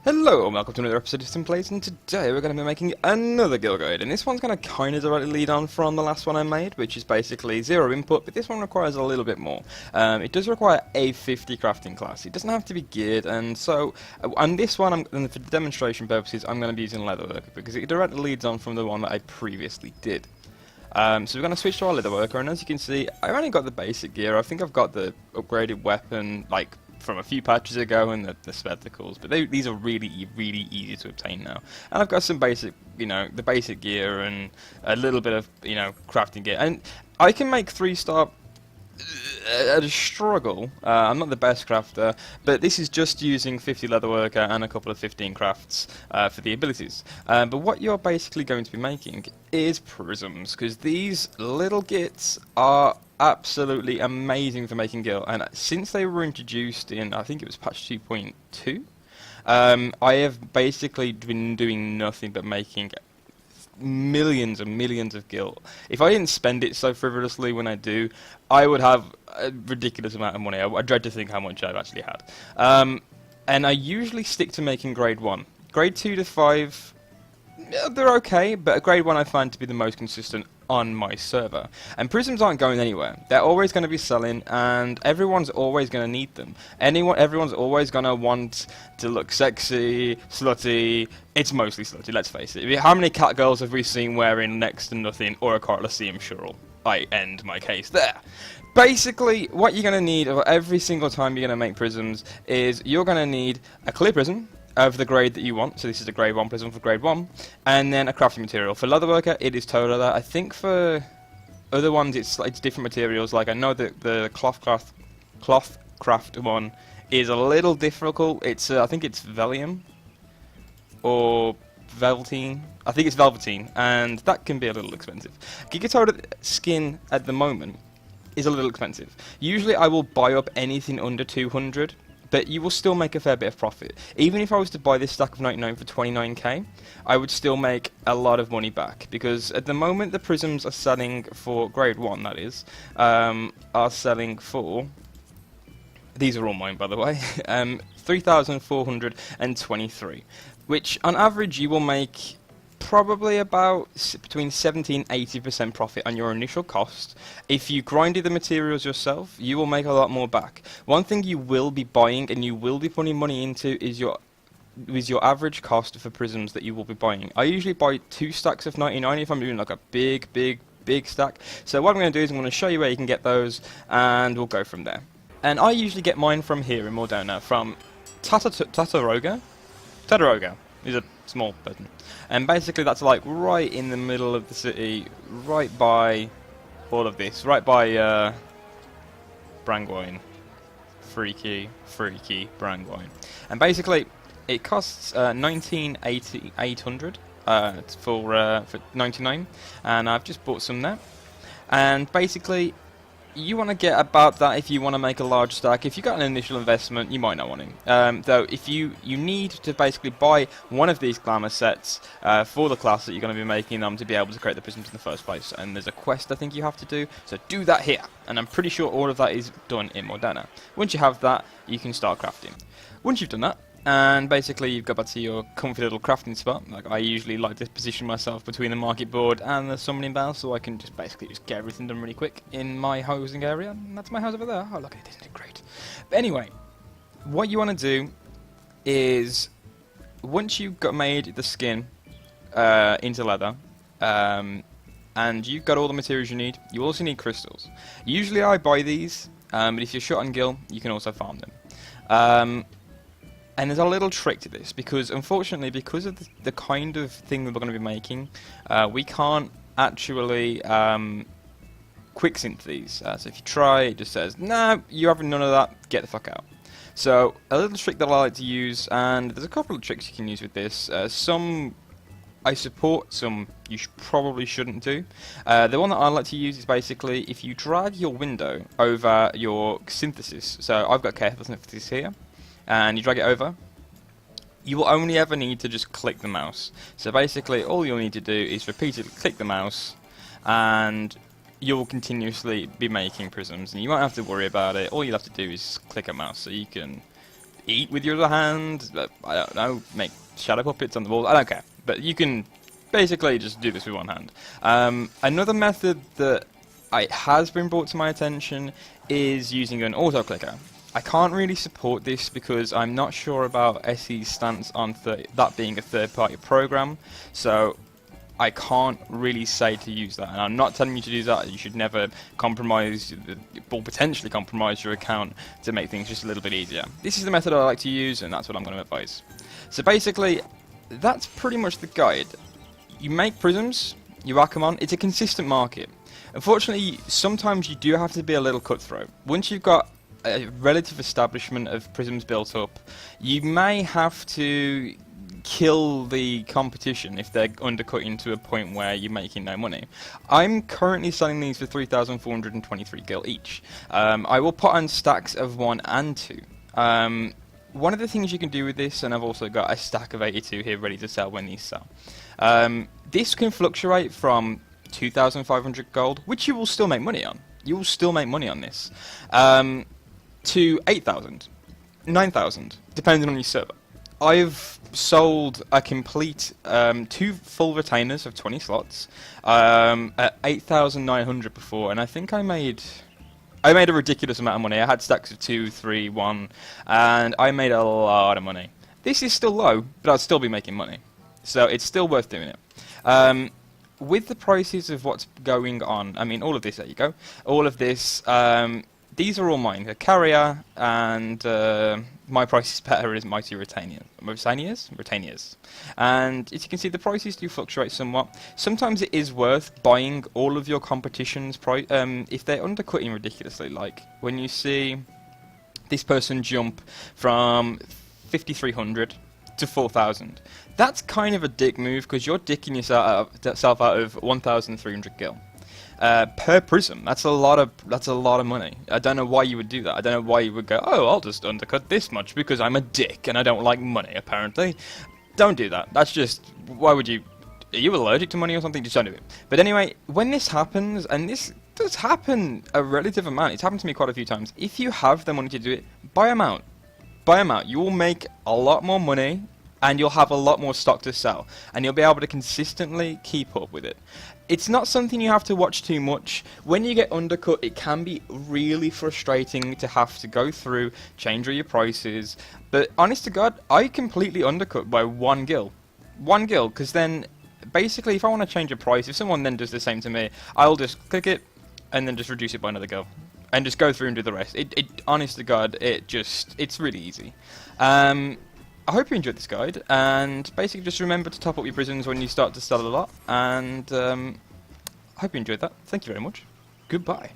Hello and welcome to another episode of Simplays, and today we're going to be making another guild guide, and this one's going to kind of directly lead on from the last one I made, which is basically 0 input, but this one requires a little bit more. It does require a 50 crafting class. It doesn't have to be geared, and so on this one, and for demonstration purposes, I'm going to be using leatherworker because it directly leads on from the one that I previously did. So we're going to switch to our leatherworker, and as you can see, I've only got the basic gear. I think I've got the upgraded weapon, like from a few patches ago, and the spectacles, but these are really easy to obtain now. And I've got some basic, the basic gear and a little bit of, crafting gear. And I can make 3-star at a struggle. I'm not the best crafter, but this is just using 50 leatherworker and a couple of 15 crafts for the abilities. But what you're basically going to be making is prisms, because these little gits are absolutely amazing for making guild, and since they were introduced in, I think it was patch 2.2, I have basically been doing nothing but making millions and millions of guild. If I didn't spend it so frivolously when I do, I would have a ridiculous amount of money. I dread to think how much I've actually had. And I usually stick to making grade 1. Grade 2 to 5, they're okay, but grade 1 I find to be the most consistent on my server. And prisms aren't going anywhere. They're always going to be selling, and everyone's always going to need them. Everyone's always going to want to look sexy, slutty. It's mostly slutty, let's face it. How many cat girls have we seen wearing next to nothing or a Colosseum Shurl? I end my case there. Basically, what you're going to need every single time you're going to make prisms is you're going to need a clear prism of the grade that you want, so this is a grade 1 prism for grade 1, and then a crafting material. For leatherworker, it is toe leather. I think for other ones it's different materials, like I know that the cloth craft one is a little difficult. It's I think it's Velium or Velveteen. I think it's Velveteen, and that can be a little expensive. Gigatode skin at the moment is a little expensive. Usually I will buy up anything under 200, but you will still make a fair bit of profit. Even if I was to buy this stack of 99 for 29k, I would still make a lot of money back, because at the moment the prisms are selling for grade 1, that is, are selling for, these are all mine by the way, 3,423, which on average you will make probably about between 70 and 80% profit on your initial cost. If you grinded the materials yourself, you will make a lot more back. One thing you will be buying and you will be putting money into is your average cost for prisms that you will be buying. I usually buy 2 stacks of 99 if I'm doing like a big stack. So what I'm going to do is I'm going to show you where you can get those, and we'll go from there. And I usually get mine from here in Mordona, from Tataroga. He's a small person. And basically that's like right in the middle of the city, right by all of this, right by Brangwine. Freaky Brangwine. And basically it costs 19,800 for 99, and I've just bought some there. And basically you want to get about that if you want to make a large stack. If you've got an initial investment, you might not want to. Though, if you need to basically buy one of these glamour sets for the class that you're going to be making them to be able to create the prisms in the first place. And there's a quest I think you have to do, so do that here. And I'm pretty sure all of that is done in Mordana. Once you have that, you can start crafting. Once you've done that, and basically you've got back to your comfy little crafting spot. Like I usually like to position myself between the market board and the summoning bell, so I can just basically get everything done really quick in my housing area. And that's my house over there. Oh look, it isn't it great? But anyway, what you want to do is, once you've made the skin into leather, and you've got all the materials you need, you also need crystals. Usually I buy these, but if you're short on gil, you can also farm them. And there's a little trick to this, because unfortunately, because of the kind of thing that we're going to be making, we can't actually quick synth these. So if you try, it just says, no, you have none of that, get the fuck out. So a little trick that I like to use, and there's a couple of tricks you can use with this. Some I support, some you probably shouldn't do. The one that I like to use is basically if you drag your window over your synthesis. So I've got careful synthesis here, and you drag it over, you will only ever need to just click the mouse. So basically all you'll need to do is repeatedly click the mouse, and you'll continuously be making prisms, and you won't have to worry about it. All you'll have to do is click a mouse, so you can eat with your other hand, I don't know, make shadow puppets on the wall, I don't care. But you can basically just do this with one hand. Another method that has been brought to my attention is using an auto clicker. I can't really support this because I'm not sure about SE's stance on that being a third-party program, so I can't really say to use that. And I'm not telling you to do that. You should never compromise, or potentially compromise your account to make things just a little bit easier. This is the method I like to use, and that's what I'm going to advise. So basically, that's pretty much the guide. You make prisms, you whack them on. It's a consistent market. Unfortunately, sometimes you do have to be a little cutthroat. Once you've got a relative establishment of prisms built up, you may have to kill the competition if they're undercutting to a point where you're making no money. I'm currently selling these for 3,423 gil each. I will put on stacks of 1 and 2. One of the things you can do with this, and I've also got a stack of 82 here ready to sell when these sell. This can fluctuate from 2,500 gold, which you will still make money on. You will still make money on this. To 8,000, 9,000, depending on your server. I've sold a complete 2 full retainers of 20 slots at 8,900 before, and I think I made a ridiculous amount of money. I had stacks of 2, 3, 1, and I made a lot of money. This is still low, but I'd still be making money, so it's still worth doing it. With the prices of what's going on, I mean, all of this, there you go, all of this, these are all mine. A carrier, and my price is better is Mighty Retaniers. And as you can see, the prices do fluctuate somewhat. Sometimes it is worth buying all of your competition's price if they're undercutting ridiculously. Like when you see this person jump from 5,300 to 4,000. That's kind of a dick move because you're dicking yourself out of 1,300 gil. Per prism, that's a lot of money. I don't know why you would do that. I don't know why you would go, oh, I'll just undercut this much because I'm a dick and I don't like money, apparently. Don't do that. That's just, why would you, are you allergic to money or something? Just don't do it. But anyway, when this happens, and this does happen a relative amount, it's happened to me quite a few times, if you have the money to do it, buy them out. Buy them out. You will make a lot more money and you'll have a lot more stock to sell, and you'll be able to consistently keep up with it. It's not something you have to watch too much. When you get undercut, it can be really frustrating to have to go through, change all your prices, but honest to God, I completely undercut by 1 gil. 1 gil, because then, basically, if I want to change a price, if someone then does the same to me, I'll just click it, and then just reduce it by another gil. And just go through and do the rest. Honest to God, it's really easy. I hope you enjoyed this guide, and basically just remember to top up your prisms when you start to sell a lot, and I hope you enjoyed that. Thank you very much. Goodbye.